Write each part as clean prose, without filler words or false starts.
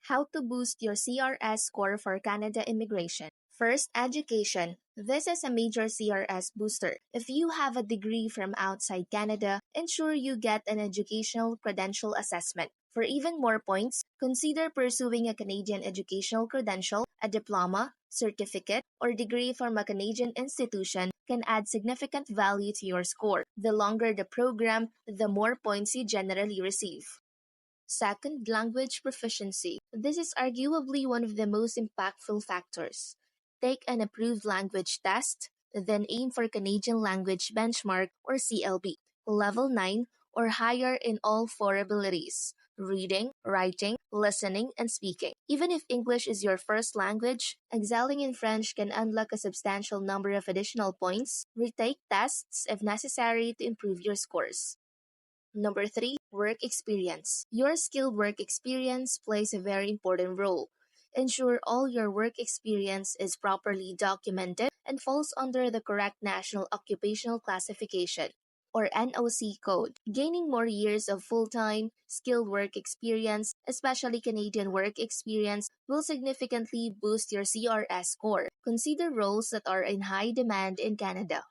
How to boost your CRS score for Canada immigration. First, education. This is a major CRS booster. If you have a degree from outside Canada, ensure you get an Educational Credential Assessment. For even more points, consider pursuing a Canadian educational credential, a diploma, certificate, or degree from a Canadian institution can add significant value to your score. The longer the program, the more points you generally receive. Second, language proficiency. This is arguably one of the most impactful factors. Take an approved language test, then aim for Canadian Language Benchmark or CLB, level 9 or higher in all four abilities: reading, writing, listening, and speaking. Even if English is your first language, excelling in French can unlock a substantial number of additional points. Retake tests if necessary to improve your scores. Number 3, work experience. Your skilled work experience plays a very important role. Ensure all your work experience is properly documented and falls under the correct National Occupational Classification or NOC code. Gaining more years of full-time, skilled work experience, especially Canadian work experience, will significantly boost your CRS score. Consider roles that are in high demand in Canada.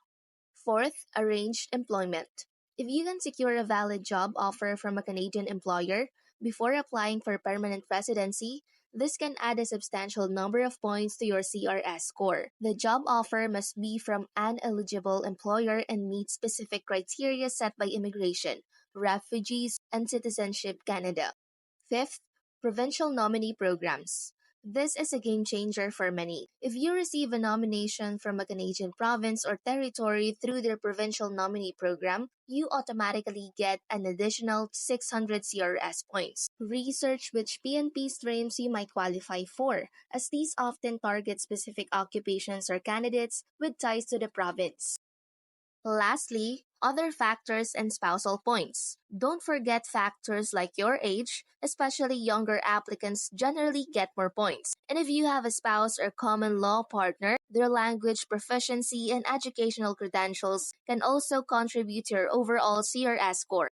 Fourth, arranged employment. If you can secure a valid job offer from a Canadian employer before applying for permanent residency, this can add a substantial number of points to your CRS score. The job offer must be from an eligible employer and meet specific criteria set by Immigration, Refugees, and Citizenship Canada. Fifth, provincial nominee programs. This is a game changer for many. If you receive a nomination from a Canadian province or territory through their provincial nominee program, you automatically get an additional 600 CRS points. Research which PNP streams you might qualify for, as these often target specific occupations or candidates with ties to the province. Lastly, other factors and spousal points. Don't forget factors like your age, especially younger applicants generally get more points. And if you have a spouse or common law partner, their language proficiency and educational credentials can also contribute to your overall CRS score.